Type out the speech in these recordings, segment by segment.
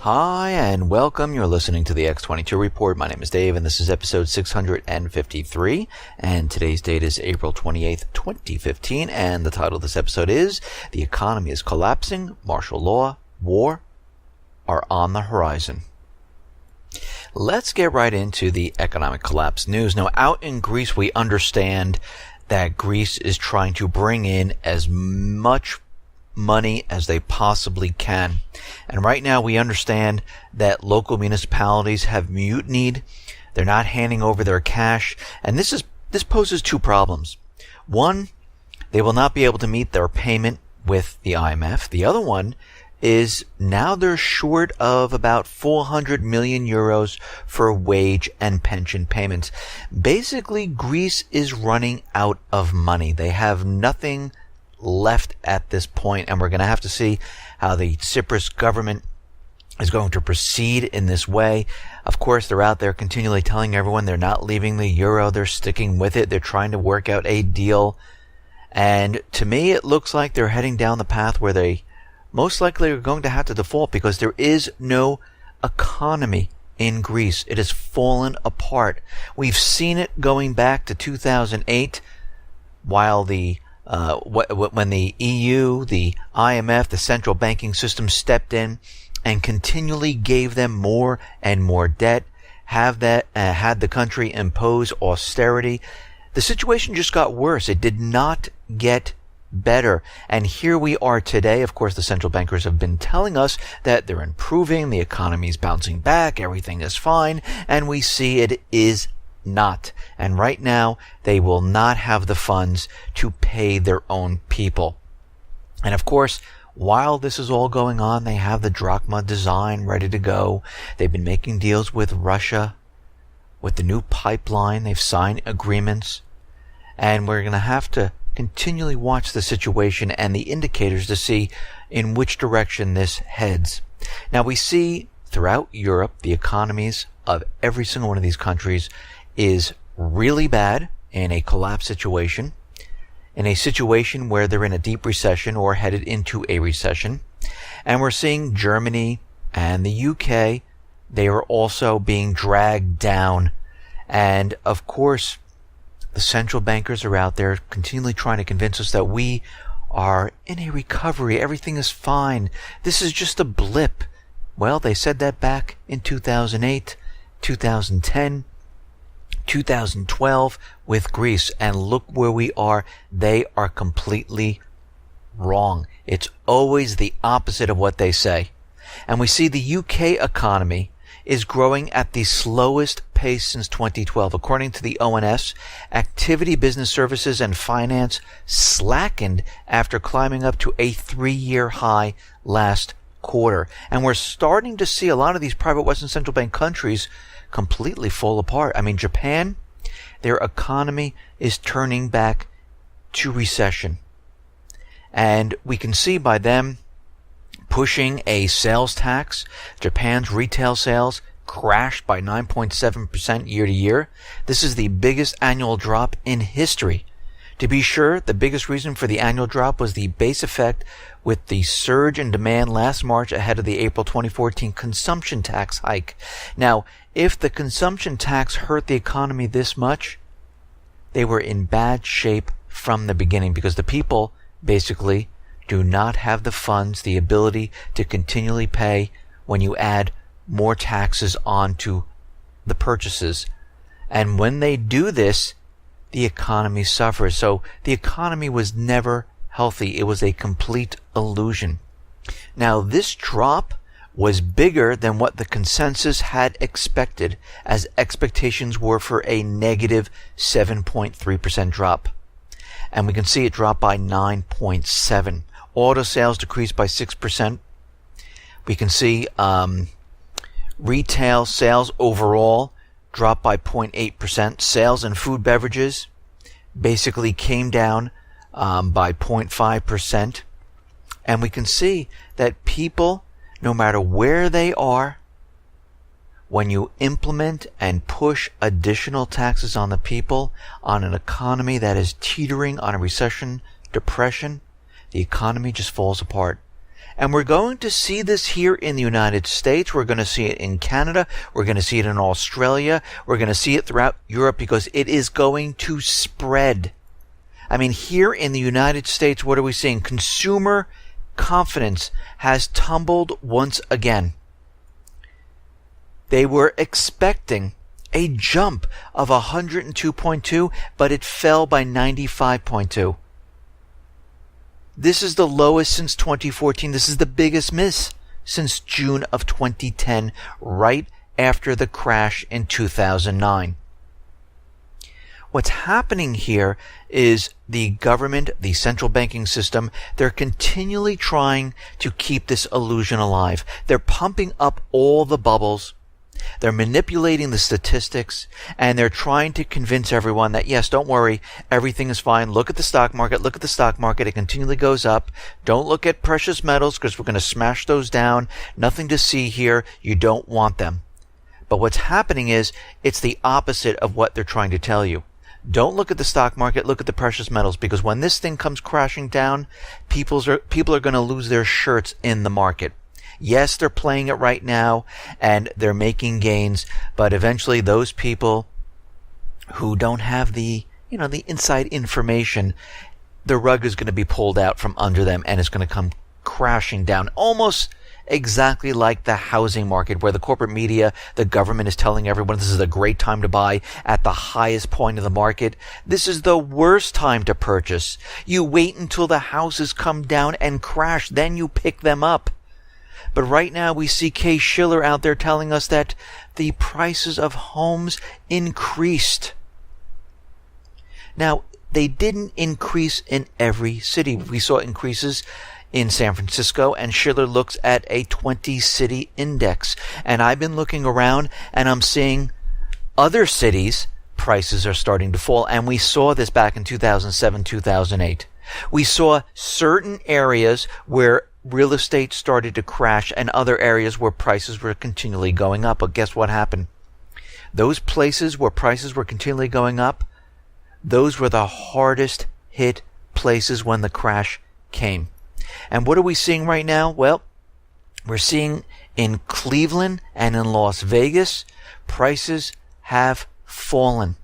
Hi, and welcome. You're listening to the X22 Report. My name is Dave, and this is episode 653. And today's date is April 28th, 2015. And the title of this episode is The Economy is Collapsing, Martial Law, War are on the Horizon. Let's get right into the economic collapse news. Now, out in Greece, we understand that Greece is trying to bring in as much money as they possibly can. And right now we understand that local municipalities have mutinied. They're not handing over their cash. And this poses two problems. One, they will not be able to meet their payment with the IMF. The other one is now they're short of about 400 million euros for wage and pension payments. Basically, Greece is running out of money. They have nothing left at this point, and we're going to have to see how the Cyprus government is going to proceed in this way. Of course, they're out there continually telling everyone they're not leaving the euro, they're sticking with it, they're trying to work out a deal. And to me, it looks like they're heading down the path where they most likely are going to have to default, because there is no economy in Greece. It has fallen apart. We've seen it going back to 2008, while when the EU, the IMF, the central banking system stepped in and continually gave them more and more debt, had the country impose austerity. The situation just got worse. It did not get better. And here we are today. Of course, the central bankers have been telling us that they're improving, the economy is bouncing back, everything is fine, and we see it is not. And right now, they will not have the funds to pay their own people. And of course, while this is all going on, they have the drachma design ready to go. They've been making deals with Russia, with the new pipeline. They've signed agreements. And we're going to have to continually watch the situation and the indicators to see in which direction this heads. Now, we see throughout Europe, the economies of every single one of these countries is really bad, in a collapse situation, in a situation where they're in a deep recession or headed into a recession. And we're seeing Germany and the UK, they are also being dragged down. And of course, the central bankers are out there continually trying to convince us that we are in a recovery. Everything is fine. This is just a blip. Well, they said that back in 2008, 2010, 2012 with Greece, and look where we are. They are completely wrong. It's always the opposite of what they say. And we see the UK economy is growing at the slowest pace since 2012. According to the ONS, activity, business services, and finance slackened after climbing up to a 3-year high last quarter. And we're starting to see a lot of these private Western central bank countries completely fall apart. I mean, Japan, their economy is turning back to recession. And we can see by them pushing a sales tax, Japan's retail sales crashed by 9.7% year to year. This is the biggest annual drop in history. To be sure, the biggest reason for the annual drop was the base effect with the surge in demand last March ahead of the April 2014 consumption tax hike. Now, if the consumption tax hurt the economy this much, they were in bad shape from the beginning, because the people basically do not have the funds, the ability to continually pay when you add more taxes onto the purchases. And when they do this, the economy suffers. So the economy was never healthy. It was a complete illusion. Now, this drop was bigger than what the consensus had expected, as expectations were for a negative 7.3% drop. And we can see it dropped by 9.7%. Auto sales decreased by 6%. We can see retail sales overall dropped by 0.8%. Sales in food beverages basically came down by 0.5%. And we can see that people, no matter where they are, when you implement and push additional taxes on the people, on an economy that is teetering on a recession, depression, the economy just falls apart. And we're going to see this here in the United States. We're going to see it in Canada. We're going to see it in Australia. We're going to see it throughout Europe because it is going to spread. I mean, here in the United States, what are we seeing? Consumer confidence has tumbled once again. They were expecting a jump of 102.2, but it fell by 95.2. This is the lowest since 2014. This is the biggest miss since June of 2010, right after the crash in 2009. What's happening here is the government, the central banking system, they're continually trying to keep this illusion alive. They're pumping up all the bubbles. They're manipulating the statistics, and they're trying to convince everyone that, yes, don't worry, everything is fine. Look at the stock market. Look at the stock market. It continually goes up. Don't look at precious metals because we're going to smash those down. Nothing to see here. You don't want them. But what's happening is it's the opposite of what they're trying to tell you. Don't look at the stock market. Look at the precious metals, because when this thing comes crashing down, people are going to lose their shirts in the market. Yes, they're playing it right now, and they're making gains, but eventually those people who don't have the inside information, the rug is going to be pulled out from under them, and it's going to come crashing down, almost exactly like the housing market, where the corporate media, the government is telling everyone this is a great time to buy at the highest point of the market. This is the worst time to purchase. You wait until the houses come down and crash, then you pick them up. But right now we see Kay Schiller out there telling us that the prices of homes increased. Now, they didn't increase in every city. We saw increases in San Francisco, and Schiller looks at a 20-city index. And I've been looking around, and I'm seeing other cities' prices are starting to fall. And we saw this back in 2007, 2008. We saw certain areas where real estate started to crash and other areas where prices were continually going up. But guess what happened? Those places where prices were continually going up, those were the hardest hit places when the crash came. And what are we seeing right now? Well, we're seeing in Cleveland and in Las Vegas, prices have fallen.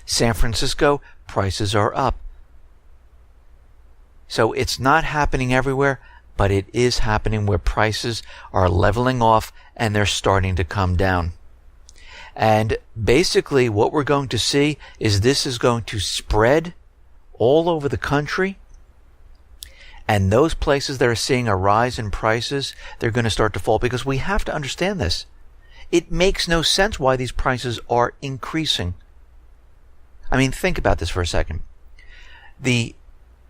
San Francisco, prices are up. So it's not happening everywhere, but it is happening where prices are leveling off and they're starting to come down. And basically what we're going to see is this is going to spread all over the country. And those places that are seeing a rise in prices, they're going to start to fall, because we have to understand this. It makes no sense why these prices are increasing. I mean, think about this for a second. The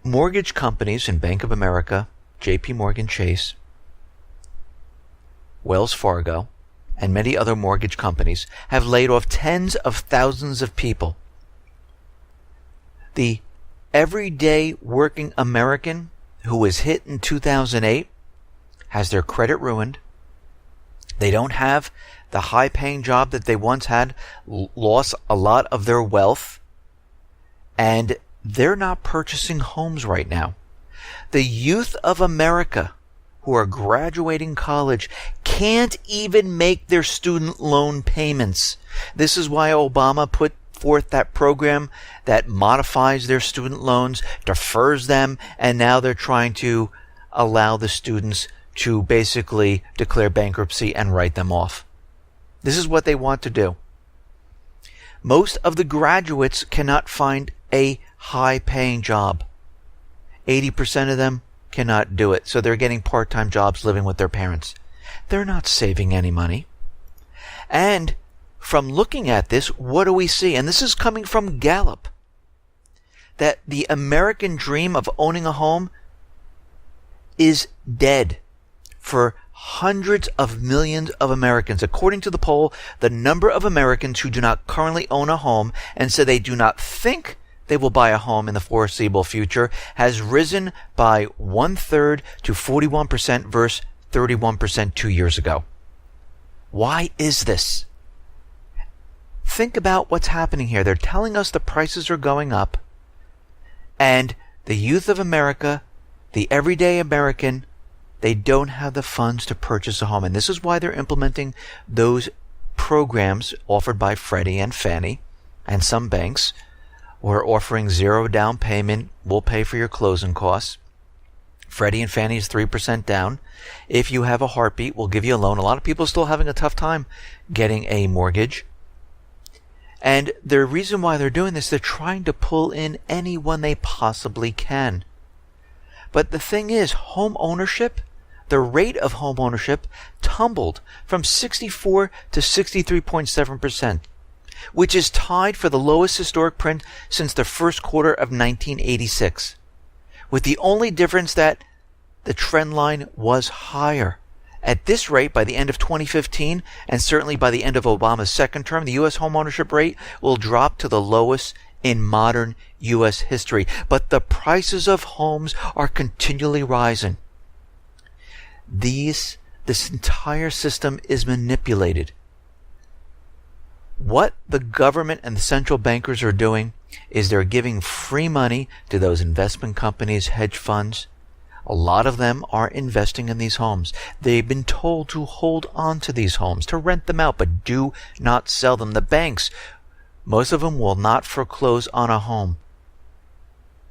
mortgage companies in Bank of America, J.P. Morgan Chase, Wells Fargo, and many other mortgage companies have laid off tens of thousands of people. The everyday working American who was hit in 2008 has their credit ruined. They don't have the high-paying job that they once had, lost a lot of their wealth, and they're not purchasing homes right now. The youth of America who are graduating college can't even make their student loan payments. This is why Obama put forth that program that modifies their student loans, defers them, and now they're trying to allow the students to basically declare bankruptcy and write them off. This is what they want to do. Most of the graduates cannot find a high-paying job. 80% of them cannot do it, so they're getting part-time jobs living with their parents. They're not saving any money. And from looking at this, what do we see? And this is coming from Gallup, that the American dream of owning a home is dead for hundreds of millions of Americans. According to the poll, the number of Americans who do not currently own a home and so they do not think they will buy a home in the foreseeable future has risen by 1/3 to 41% versus 31% 2 years ago. Why is this? Think about what's happening here. They're telling us the prices are going up, and the youth of America, the everyday American, They don't have the funds to purchase a home. And this is why they're implementing those programs offered by Freddie and Fannie and some banks. We're offering 0 down payment. We'll pay for your closing costs. Freddie and Fannie is 3% down. If you have a heartbeat, we'll give you a loan. A lot of people are still having a tough time getting a mortgage. And the reason why they're doing this, they're trying to pull in anyone they possibly can. But the thing is, home ownership, the rate of home ownership tumbled from 64 to 63.7%, which is tied for the lowest historic print since the first quarter of 1986, with the only difference that the trend line was higher. At this rate, by the end of 2015, and certainly by the end of Obama's second term, the U.S. homeownership rate will drop to the lowest in modern U.S. history. But the prices of homes are continually rising. This entire system is manipulated. What the government and the central bankers are doing is they're giving free money to those investment companies, hedge funds. A lot of them are investing in these homes. They've been told to hold on to these homes, to rent them out, but do not sell them. The banks, most of them will not foreclose on a home.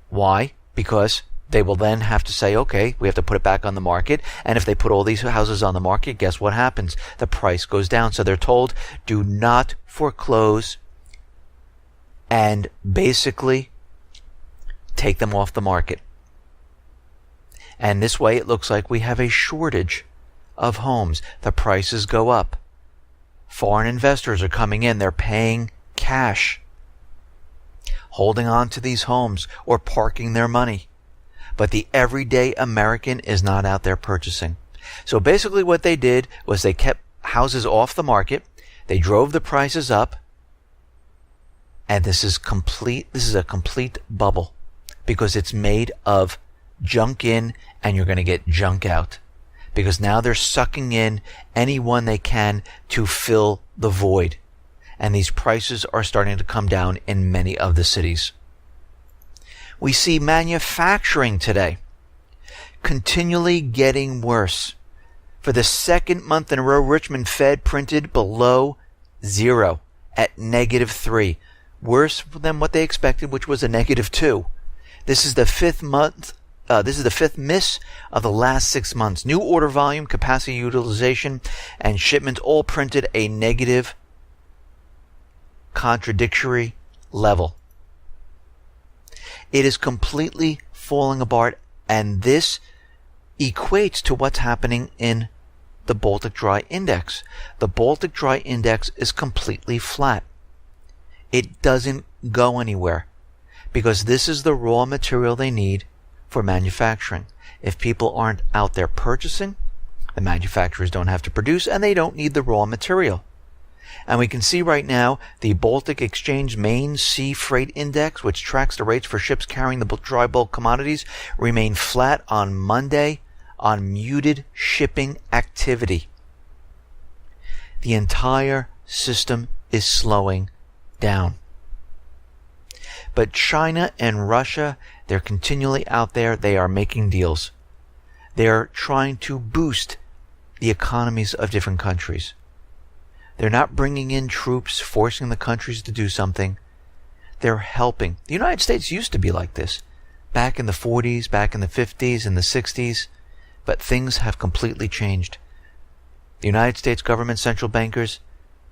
Why? Because they will then have to say, okay, we have to put it back on the market. And if they put all these houses on the market, guess what happens? The price goes down. So they're told, do not foreclose and basically take them off the market. And this way it looks like we have a shortage of homes. The prices go up. Foreign investors are coming in. They're paying cash, holding on to these homes or parking their money. But the everyday American is not out there purchasing. So basically what they did was they kept houses off the market. They drove the prices up. And this is a complete bubble because it's made of junk in and you're going to get junk out, because now they're sucking in anyone they can to fill the void. And these prices are starting to come down in many of the cities. We see manufacturing today continually getting worse. For the second month in a row, Richmond Fed printed below 0 at -3. Worse than what they expected, which was a -2. This is the fifth miss of the last 6 months. New order volume, capacity utilization, and shipments all printed a negative contradictory level. It is completely falling apart, and this equates to what's happening in the Baltic Dry Index. The Baltic Dry Index is completely flat. It doesn't go anywhere because this is the raw material they need for manufacturing. If people aren't out there purchasing, the manufacturers don't have to produce and they don't need the raw material. And we can see right now the Baltic Exchange Main Sea Freight Index, which tracks the rates for ships carrying the dry bulk commodities, remained flat on Monday on muted shipping activity. The entire system is slowing down. But China and Russia, they're continually out there. They are making deals. They're trying to boost the economies of different countries. They're not bringing in troops, forcing the countries to do something. They're helping. The United States used to be like this back in the 40s, back in the 50s, and the 60s. But things have completely changed. The United States government, central bankers,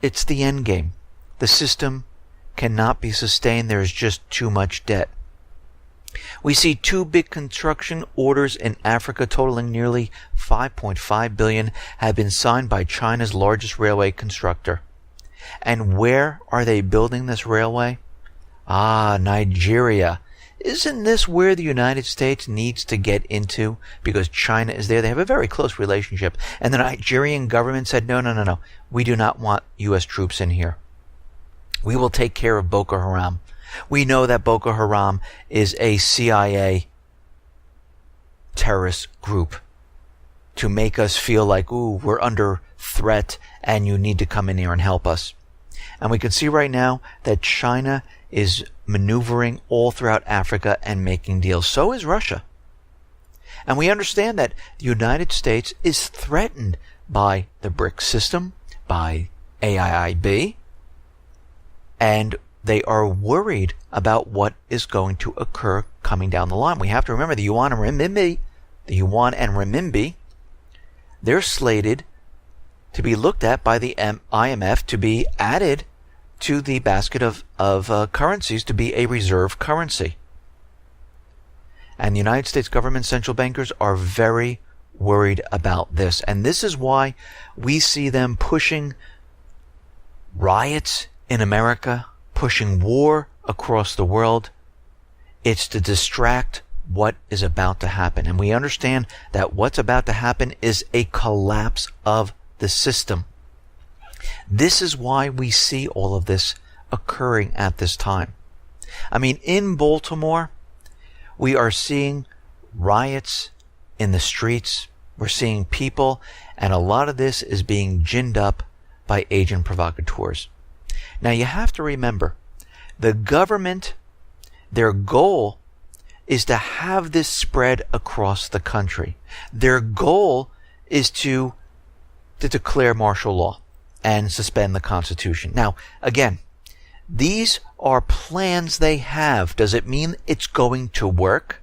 it's the end game. The system cannot be sustained. There is just too much debt. We see 2 big construction orders in Africa totaling nearly $5.5 billion have been signed by China's largest railway constructor. And where are they building this railway? Nigeria. Isn't this where the United States needs to get into? Because China is there. They have a very close relationship. And the Nigerian government said, no. We do not want U.S. troops in here. We will take care of Boko Haram. We know that Boko Haram is a CIA terrorist group to make us feel like, we're under threat and you need to come in here and help us. And we can see right now that China is maneuvering all throughout Africa and making deals. So is Russia. And we understand that the United States is threatened by the BRICS system, by AIIB, and they are worried about what is going to occur coming down the line. We have to remember the yuan and renminbi, they're slated to be looked at by the IMF to be added to the basket of currencies to be a reserve currency. And the United States government central bankers are very worried about this. And this is why we see them pushing riots in America, pushing war across the world. It's to distract what is about to happen. And we understand that what's about to happen is a collapse of the system. This is why we see all of this occurring at this time. I mean, in Baltimore, we are seeing riots in the streets. We're seeing people, and a lot of this is being ginned up by agent provocateurs. Now, you have to remember, the government, their goal is to have this spread across the country. Their goal is to declare martial law and suspend the Constitution. Now, again, these are plans they have. Does it mean it's going to work?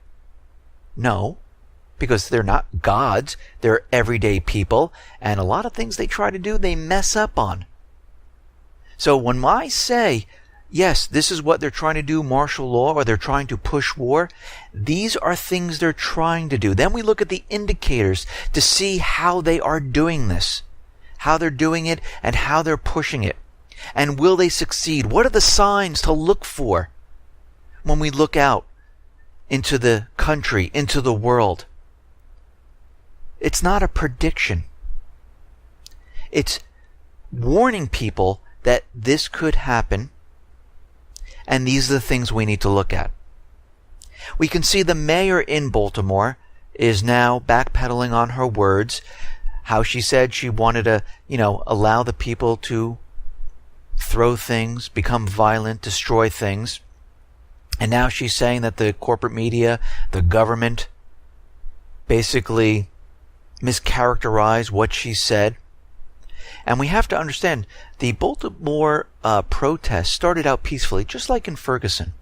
No, because they're not gods. They're everyday people, and a lot of things they try to do, they mess up on. So when I say, yes, this is what they're trying to do, martial law, or they're trying to push war, these are things they're trying to do. Then we look at the indicators to see how they are doing this, how they're doing it, and how they're pushing it. And will they succeed? What are the signs to look for when we look out into the country, into the world? It's not a prediction. It's warning people that this could happen, and these are the things we need to look at. We can see the mayor in Baltimore is now backpedaling on her words, how she said she wanted to, allow the people to throw things, become violent, destroy things. And now she's saying that the corporate media, the government, basically mischaracterized what she said. And we have to understand, the Baltimore protest started out peacefully, just like in Ferguson.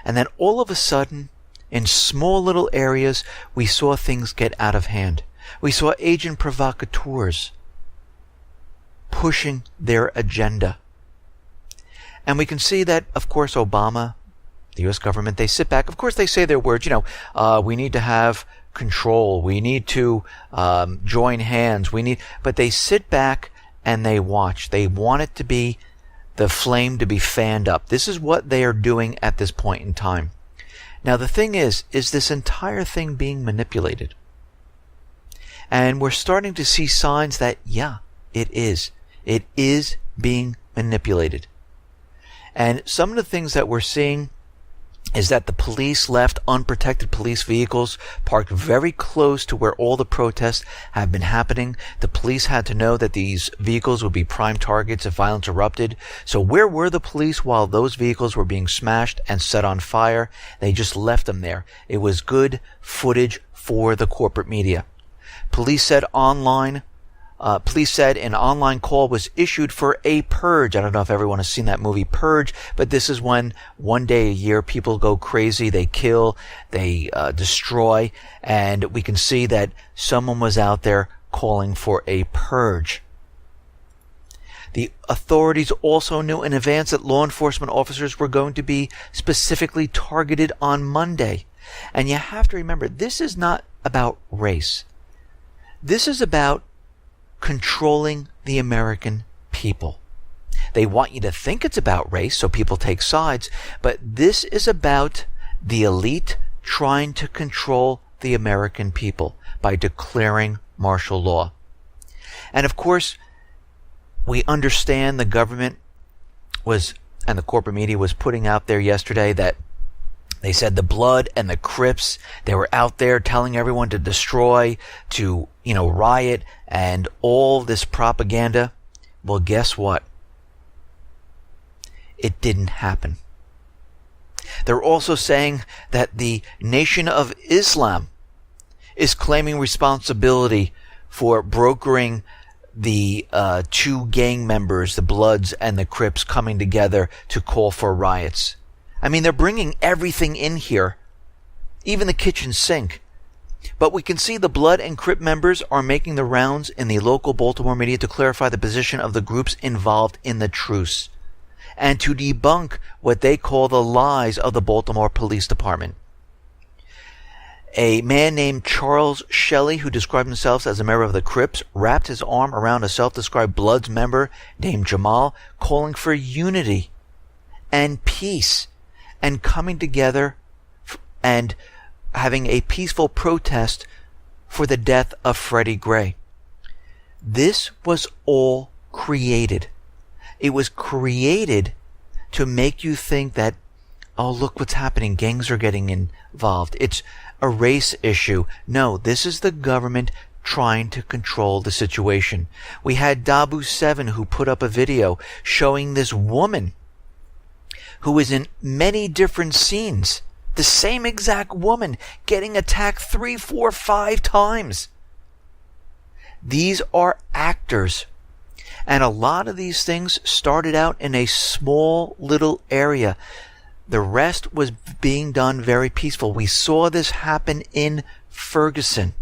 And then all of a sudden, in small little areas, we saw things get out of hand. We saw agent provocateurs pushing their agenda. And we can see that, of course, Obama, the U.S. government, they sit back. Of course, they say their words, we need to have control. We need to join hands. But they sit back and they watch. They want it to be the flame to be fanned up. This is what they are doing at this point in time. Now, the thing is this entire thing being manipulated? And we're starting to see signs that, yeah, it is. It is being manipulated. And some of the things that we're seeing is that the police left unprotected police vehicles parked very close to where all the protests have been happening. The police had to know that these vehicles would be prime targets if violence erupted. So where were the police while those vehicles were being smashed and set on fire? They just left them there. It was good footage for the corporate media. Police said an online call was issued for a purge. I don't know if everyone has seen that movie Purge, but this is when one day a year people go crazy, they kill, they destroy, and we can see that someone was out there calling for a purge. The authorities also knew in advance that law enforcement officers were going to be specifically targeted on Monday. And you have to remember, this is not about race. This is about controlling the American people. They want you to think it's about race, so people take sides, but this is about the elite trying to control the American people by declaring martial law. And of course, we understand the government and the corporate media was putting out there yesterday that they said the Blood and the Crips, they were out there telling everyone to destroy, to, riot, and all this propaganda. Well, guess what? It didn't happen. They're also saying that the Nation of Islam is claiming responsibility for brokering the two gang members, the Bloods and the Crips, coming together to call for riots. I mean, they're bringing everything in here, even the kitchen sink. But we can see the Blood and Crip members are making the rounds in the local Baltimore media to clarify the position of the groups involved in the truce and to debunk what they call the lies of the Baltimore Police Department. A man named Charles Shelley, who described himself as a member of the Crips, wrapped his arm around a self-described Bloods member named Jamal, calling for unity and peace and coming together and having a peaceful protest for the death of Freddie Gray. This was all created. It was created to make you think that, oh, look what's happening. Gangs are getting involved. It's a race issue. No, this is the government trying to control the situation. We had Dabu 7 who put up a video showing this woman who is in many different scenes, the same exact woman getting attacked 3, 4, 5 times. These are actors. And a lot of these things started out in a small little area. The rest was being done very peaceful. We saw this happen in Ferguson.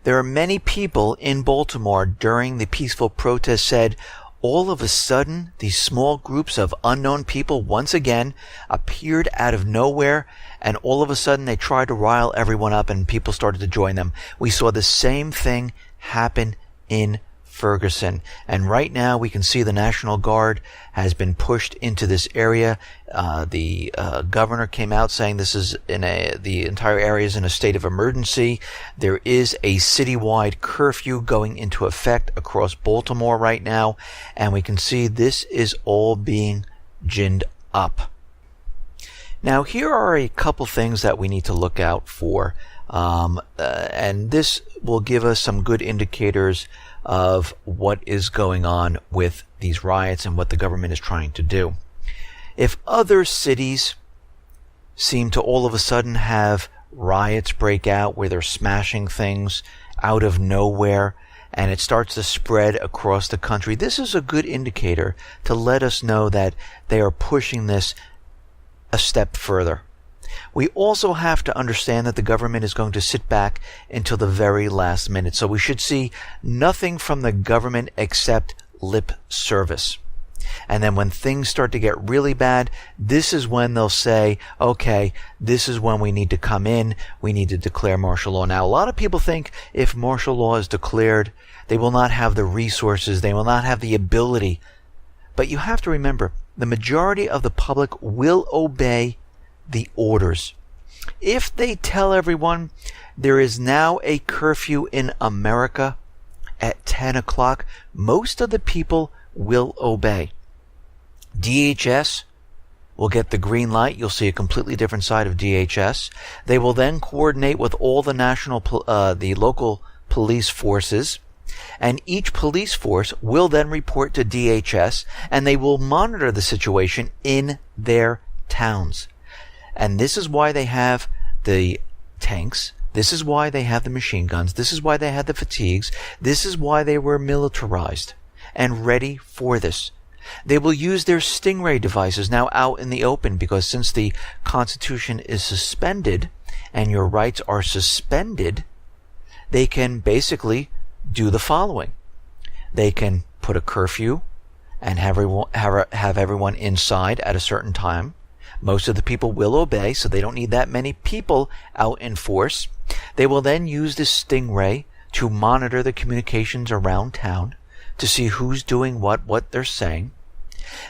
There are many people in Baltimore during the peaceful protest said, all of a sudden, these small groups of unknown people once again appeared out of nowhere, and all of a sudden they tried to rile everyone up and people started to join them. We saw the same thing happen in Ferguson. And right now we can see the National Guard has been pushed into this area. The governor came out saying this is the entire area is in a state of emergency. There is a citywide curfew going into effect across Baltimore right now, and we can see this is all being ginned up. Now here are a couple things that we need to look out for, and this will give us some good indicators of what is going on with these riots and what the government is trying to do. If other cities seem to all of a sudden have riots break out where they're smashing things out of nowhere and it starts to spread across the country, this is a good indicator to let us know that they are pushing this a step further. We also have to understand that the government is going to sit back until the very last minute. So we should see nothing from the government except lip service. And then when things start to get really bad, this is when they'll say, okay, this is when we need to come in. We need to declare martial law. Now, a lot of people think if martial law is declared, they will not have the resources. They will not have the ability. But you have to remember, the majority of the public will obey the orders. If they tell everyone there is now a curfew in America at 10 o'clock, most of the people will obey. DHS will get the green light. You'll see a completely different side of DHS. They will then coordinate with all the the local police forces, and each police force will then report to DHS, and they will monitor the situation in their towns. And this is why they have the tanks. This is why they have the machine guns. This is why they had the fatigues. This is why they were militarized and ready for this. They will use their Stingray devices now out in the open, because since the Constitution is suspended and your rights are suspended, they can basically do the following. They can put a curfew and have everyone inside at a certain time. Most of the people will obey, so they don't need that many people out in force. They will then use this Stingray to monitor the communications around town to see who's doing what they're saying.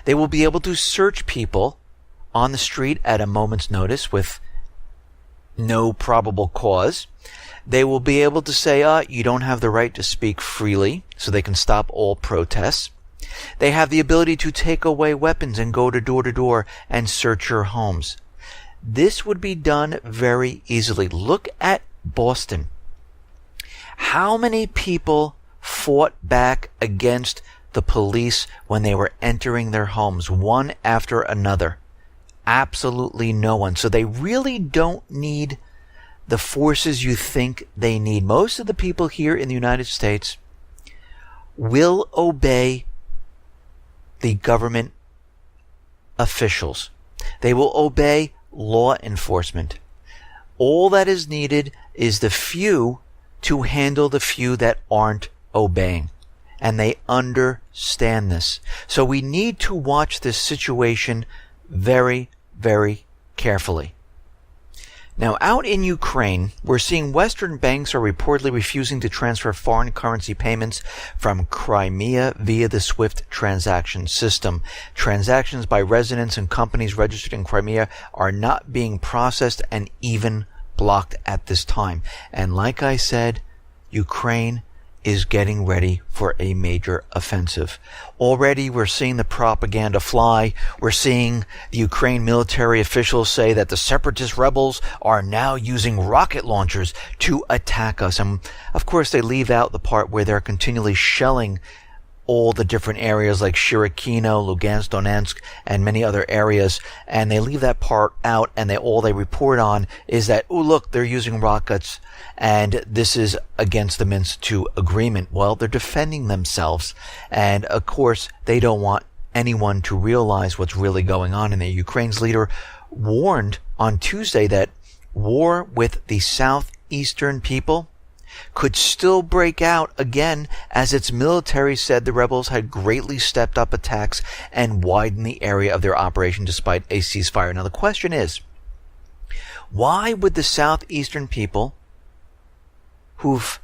They will be able to search people on the street at a moment's notice with no probable cause. They will be able to say, you don't have the right to speak freely, so they can stop all protests. They have the ability to take away weapons and go door to door and search your homes. This would be done very easily. Look at Boston. How many people fought back against the police when they were entering their homes, one after another? Absolutely no one. So they really don't need the forces you think they need. Most of the people here in the United States will obey the government officials. They will obey law enforcement. All that is needed is the few to handle the few that aren't obeying. And they understand this. So we need to watch this situation very, very carefully. Now, out in Ukraine, we're seeing Western banks are reportedly refusing to transfer foreign currency payments from Crimea via the SWIFT transaction system. Transactions by residents and companies registered in Crimea are not being processed and even blocked at this time. And like I said, Ukraine is getting ready for a major offensive. Already we're seeing the propaganda fly. We're seeing the Ukraine military officials say that the separatist rebels are now using rocket launchers to attack us. And of course they leave out the part where they're continually shelling all the different areas like Shirokino, Lugansk, Donetsk, and many other areas, and they leave that part out, and all they report on is that, oh look, they're using rockets, and this is against the Minsk II agreement. Well, they're defending themselves, and of course, they don't want anyone to realize what's really going on in there. Ukraine's leader warned on Tuesday that war with the southeastern people could still break out again, as its military said the rebels had greatly stepped up attacks and widened the area of their operation despite a ceasefire. Now the question is, why would the southeastern people who've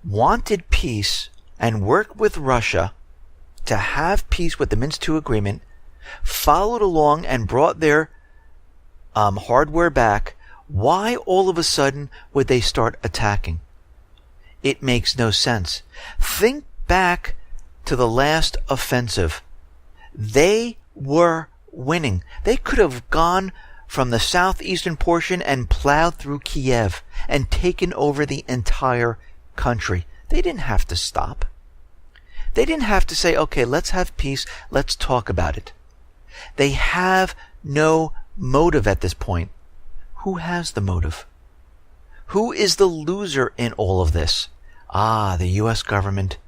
wanted peace and worked with Russia to have peace with the Minsk II agreement followed along and brought their hardware back, why all of a sudden would they start attacking? It makes no sense. Think back to the last offensive. They were winning. They could have gone from the southeastern portion and plowed through Kiev and taken over the entire country. They didn't have to stop. They didn't have to say, okay, let's have peace, let's talk about it. They have no motive at this point. Who has the motive? Who is the loser in all of this? The U.S. government,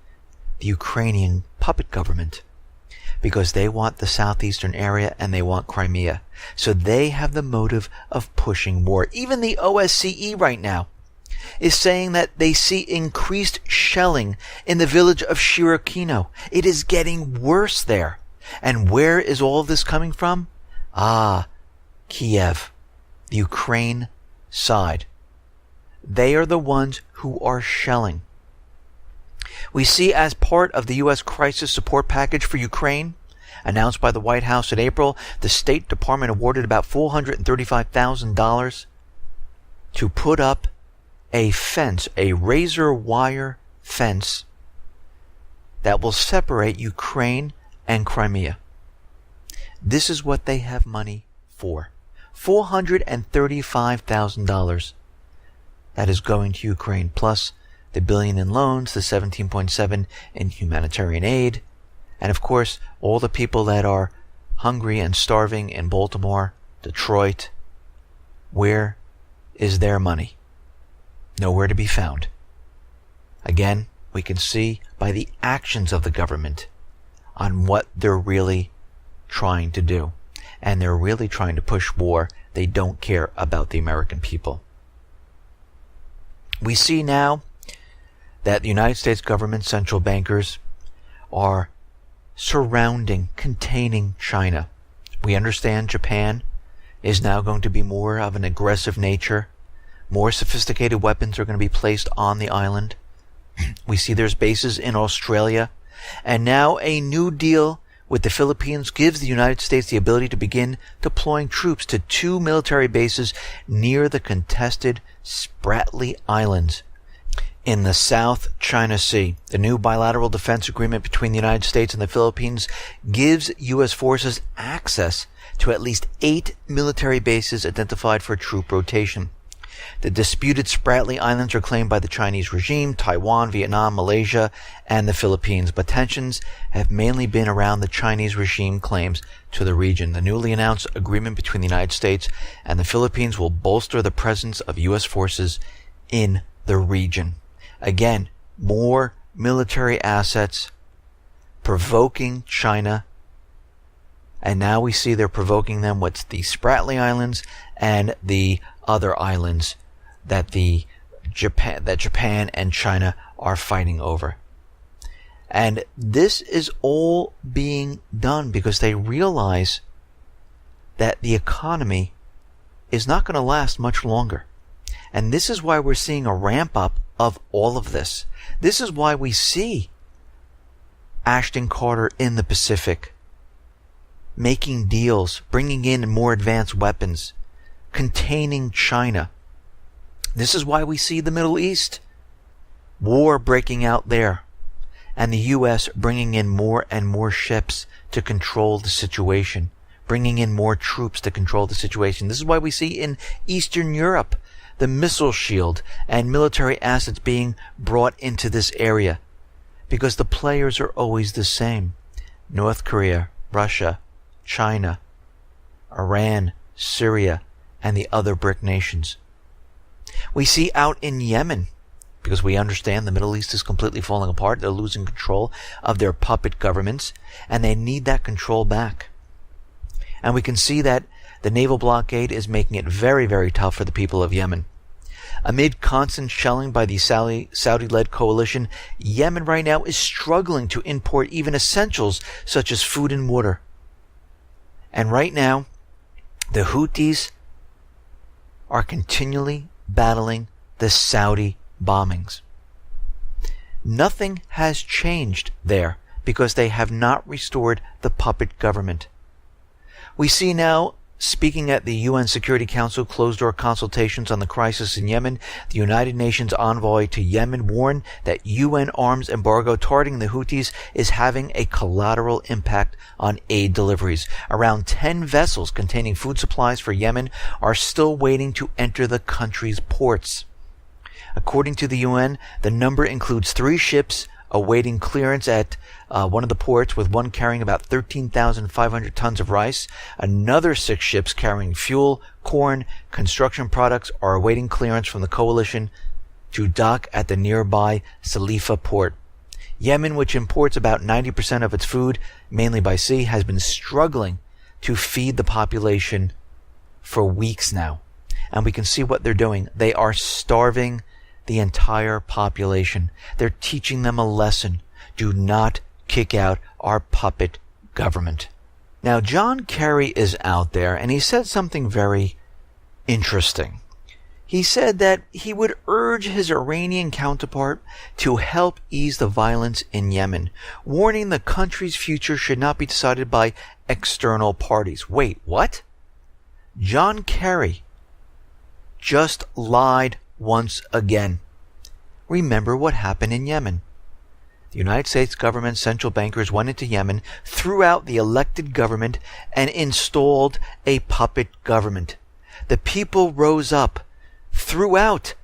the Ukrainian puppet government, because they want the southeastern area and they want Crimea. So they have the motive of pushing war. Even the OSCE right now is saying that they see increased shelling in the village of Shirokino. It is getting worse there. And where is all of this coming from? Kiev, the Ukraine side. They are the ones who are shelling. We see, as part of the U.S. crisis support package for Ukraine, announced by the White House in April, the State Department awarded about $435,000 to put up a fence, a razor wire fence that will separate Ukraine and Crimea. This is what they have money for. $435,000. That is going to Ukraine, plus the $1 billion in loans, the 17.7 in humanitarian aid, and of course, all the people that are hungry and starving in Baltimore, Detroit. Where is their money? Nowhere to be found. Again, we can see by the actions of the government on what they're really trying to do. And they're really trying to push war. They don't care about the American people. We see now that the United States government central bankers are surrounding, containing China. We understand Japan is now going to be more of an aggressive nature. More sophisticated weapons are going to be placed on the island. We see there's bases in Australia. And now a new deal with the Philippines gives the United States the ability to begin deploying troops to 2 military bases near the contested Spratly Islands in the South China Sea. The new bilateral defense agreement between the United States and the Philippines gives U.S. forces access to at least 8 military bases identified for troop rotation. The disputed Spratly Islands are claimed by the Chinese regime, Taiwan, Vietnam, Malaysia, and the Philippines, but tensions have mainly been around the Chinese regime claims to the region. The newly announced agreement between the United States and the Philippines will bolster the presence of U.S. forces in the region. Again, more military assets provoking China, and now we see they're provoking them with the Spratly Islands and the other islands that Japan and China are fighting over. And this is all being done because they realize that the economy is not going to last much longer. And this is why we're seeing a ramp up of all of this. This is why we see Ashton Carter in the Pacific, making deals, bringing in more advanced weapons, containing China. This is why we see the Middle East, war breaking out there, and the U.S. bringing in more and more ships to control the situation, bringing in more troops to control the situation. This is why we see in Eastern Europe the missile shield and military assets being brought into this area, because the players are always the same. North Korea, Russia, China, Iran, Syria, and the other BRIC nations. We see out in Yemen, because we understand the Middle East is completely falling apart. They're losing control of their puppet governments, and they need that control back. And we can see that the naval blockade is making it very, very tough for the people of Yemen. Amid constant shelling by the Saudi-led coalition, Yemen right now is struggling to import even essentials such as food and water. And right now, the Houthis are continually battling the Saudi bombings. Nothing has changed there because they have not restored the puppet government. We see now, speaking at the UN Security Council closed-door consultations on the crisis in Yemen, the United Nations envoy to Yemen warned that UN arms embargo targeting the Houthis is having a collateral impact on aid deliveries. Around 10 vessels containing food supplies for Yemen are still waiting to enter the country's ports. According to the UN, the number includes 3 ships awaiting clearance at one of the ports, with one carrying about 13,500 tons of rice. Another 6 ships carrying fuel, corn, construction products are awaiting clearance from the coalition to dock at the nearby Salifa port. Yemen, which imports about 90% of its food, mainly by sea, has been struggling to feed the population for weeks now. And we can see what they're doing. They are starving the entire population. They're teaching them a lesson. Do not kick out our puppet government. Now, John Kerry is out there, and he said something very interesting. He said that he would urge his Iranian counterpart to help ease the violence in Yemen, warning the country's future should not be decided by external parties. Wait, what? John Kerry just lied once again. Remember what happened in Yemen. The United States government central bankers went into Yemen, threw out the elected government, and installed a puppet government. The people rose up, threw out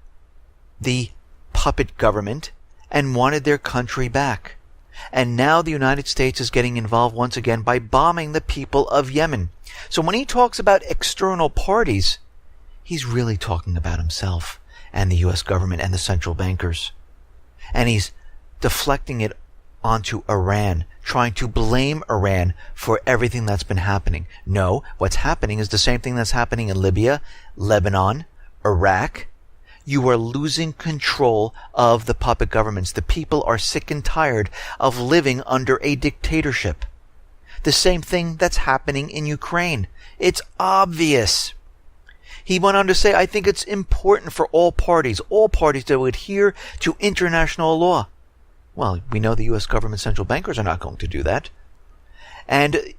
the puppet government, and wanted their country back. And now the United States is getting involved once again by bombing the people of Yemen. So when he talks about external parties, he's really talking about himself and the U.S. government and the central bankers. And he's deflecting it onto Iran, trying to blame Iran for everything that's been happening. No, what's happening is the same thing that's happening in Libya, Lebanon, Iraq. You are losing control of the puppet governments. The people are sick and tired of living under a dictatorship. The same thing that's happening in Ukraine. It's obvious. He went on to say, I think it's important for all parties to adhere to international law. Well, we know the U.S. government central bankers are not going to do that. And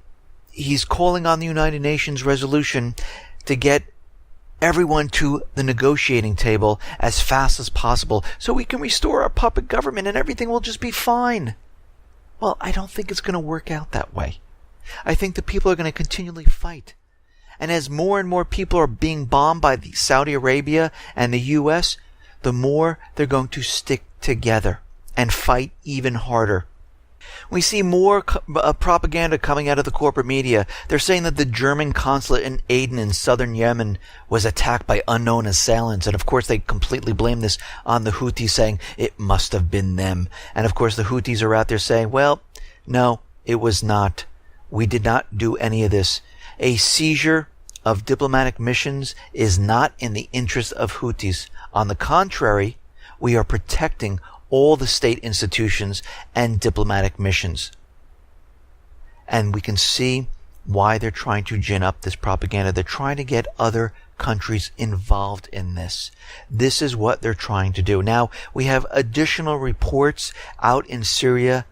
he's calling on the United Nations resolution to get everyone to the negotiating table as fast as possible so we can restore our puppet government and everything will just be fine. Well, I don't think it's going to work out that way. I think the people are going to continually fight. And as more and more people are being bombed by Saudi Arabia and the U.S., the more they're going to stick together and fight even harder. We see more propaganda coming out of the corporate media. They're saying that the German consulate in Aden in southern Yemen was attacked by unknown assailants. And of course, they completely blame this on the Houthis, saying it must have been them. And of course, the Houthis are out there saying, well, no, it was not. We did not do any of this. A seizure of diplomatic missions is not in the interest of Houthis. On the contrary, we are protecting all the state institutions and diplomatic missions. And we can see why they're trying to gin up this propaganda. They're trying to get other countries involved in this. This is what they're trying to do. Now, we have additional reports out in Syria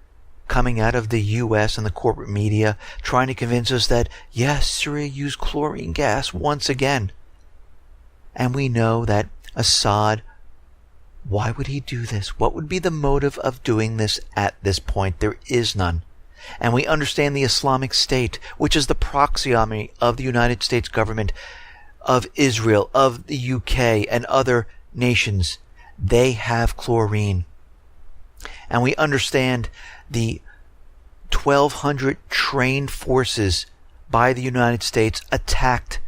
coming out of the U.S. and the corporate media trying to convince us that, yes, Syria used chlorine gas once again. And we know that Assad, why would he do this? What would be the motive of doing this at this point? There is none. And we understand the Islamic State, which is the proxy army of the United States government, of Israel, of the UK, and other nations. They have chlorine. And we understand the 1,200 trained forces by the United States attacked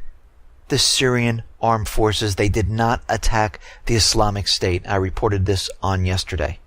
the Syrian armed forces. They did not attack the Islamic State. I reported this on yesterday.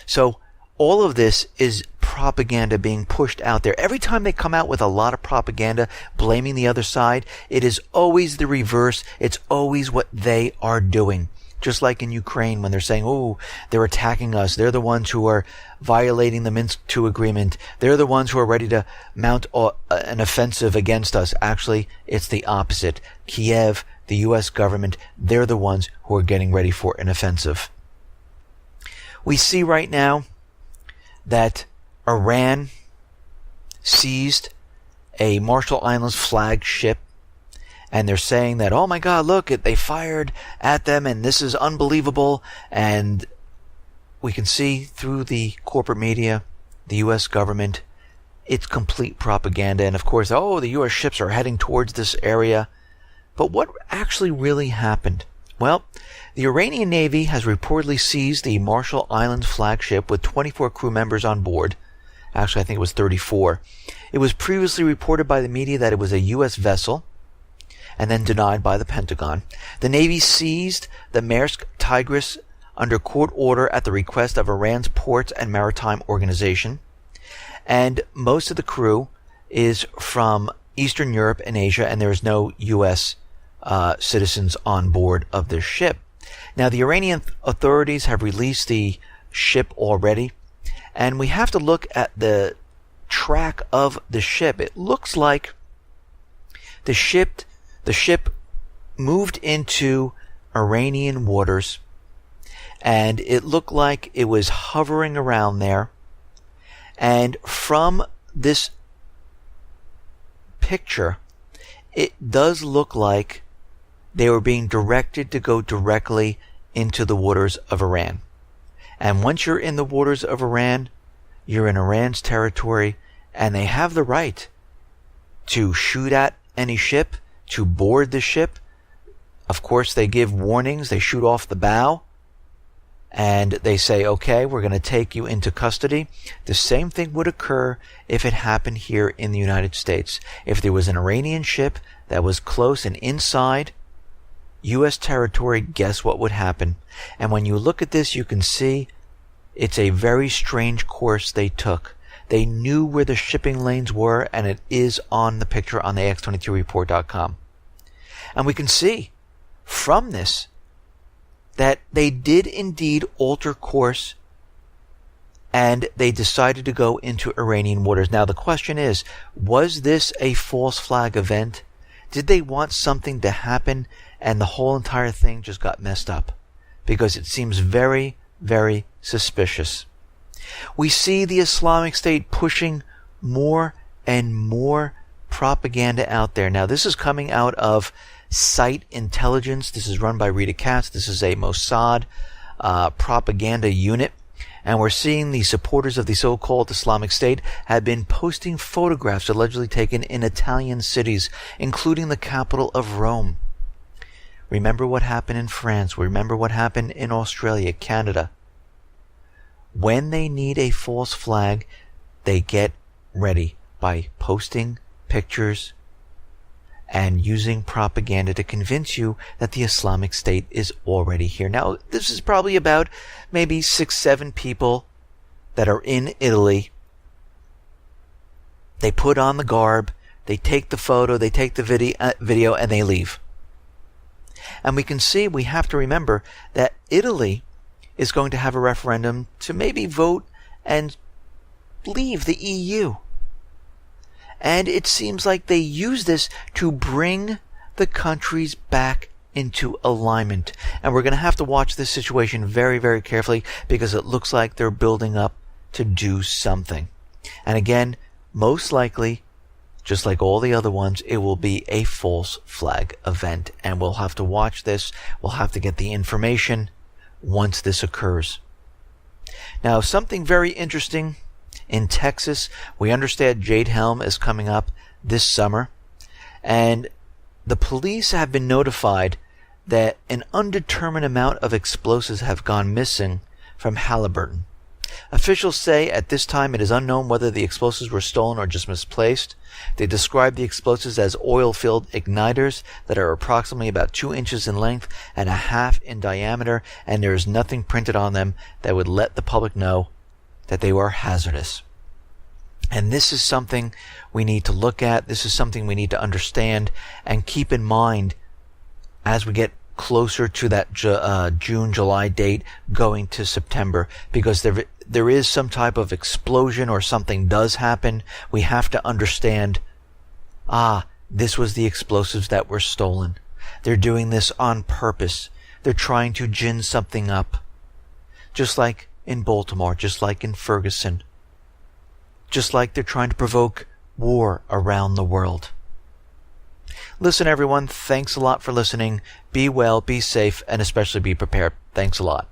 So all of this is propaganda being pushed out there. Every time they come out with a lot of propaganda blaming the other side, it is always the reverse. It's always what they are doing. Just like in Ukraine when they're saying, oh, they're attacking us. They're the ones who are violating the Minsk II agreement. They're the ones who are ready to mount an offensive against us. Actually, it's the opposite. Kiev, the U.S. government, they're the ones who are getting ready for an offensive. We see right now that Iran seized a Marshall Islands flag ship. And they're saying that, oh my God, look, they fired at them and this is unbelievable. And we can see through the corporate media, the U.S. government, it's complete propaganda. And of course, oh, the U.S. ships are heading towards this area. But what actually really happened? Well, the Iranian Navy has reportedly seized the Marshall Islands flagship with 24 crew members on board. Actually, I think it was 34. It was previously reported by the media that it was a U.S. vessel, and then denied by the Pentagon. The Navy seized the Maersk Tigris under court order at the request of Iran's Ports and Maritime Organization. And most of the crew is from Eastern Europe and Asia, and there is no U.S. Citizens on board of this ship. Now, the Iranian authorities have released the ship already, and we have to look at the track of the ship. It looks like the ship moved into Iranian waters, and it looked like it was hovering around there. And from this picture, it does look like they were being directed to go directly into the waters of Iran. And once you're in the waters of Iran, you're in Iran's territory, and they have the right to shoot at any ship, to board the ship. Of course, they give warnings. They shoot off the bow. And they say, okay, we're going to take you into custody. The same thing would occur if it happened here in the United States. If there was an Iranian ship that was close and inside U.S. territory, guess what would happen? And when you look at this, you can see it's a very strange course they took. They knew where the shipping lanes were, and it is on the picture on the X22Report.com. And we can see from this that they did indeed alter course, and they decided to go into Iranian waters. Now, the question is, was this a false flag event? Did they want something to happen, and the whole entire thing just got messed up? Because it seems very, very suspicious. We see the Islamic State pushing more and more propaganda out there. Now, this is coming out of Site Intelligence. This is run by Rita Katz. This is a Mossad propaganda unit. And we're seeing the supporters of the so-called Islamic State have been posting photographs allegedly taken in Italian cities, including the capital of Rome. Remember what happened in France. Remember what happened in Australia, Canada. When they need a false flag, they get ready by posting pictures and using propaganda to convince you that the Islamic State is already here. Now, this is probably about maybe 6-7 people that are in Italy. They put on the garb, they take the photo, they take the video, and they leave. And we have to remember that Italy is going to have a referendum to maybe vote and leave the EU. And it seems like they use this to bring the countries back into alignment. And we're going to have to watch this situation very, very carefully because it looks like they're building up to do something. And again, most likely, just like all the other ones, it will be a false flag event. And we'll have to watch this. We'll have to get the information once this occurs. Now, something very interesting in Texas. We understand Jade Helm is coming up this summer, and the police have been notified that an undetermined amount of explosives have gone missing from Halliburton. Officials say at this time it is unknown whether the explosives were stolen or just misplaced. They describe the explosives as oil-filled igniters that are approximately about 2 inches in length and 1/2 in diameter, and there is nothing printed on them that would let the public know that they were hazardous. And this is something we need to look at. This is something we need to understand and keep in mind as we get closer to that June, July date going to September, because there is some type of explosion or something does happen. We have to understand, this was the explosives that were stolen. They're doing this on purpose. They're trying to gin something up. Just like in Baltimore, just like in Ferguson. Just like they're trying to provoke war around the world. Listen, everyone, thanks a lot for listening. Be well, be safe, and especially be prepared. Thanks a lot.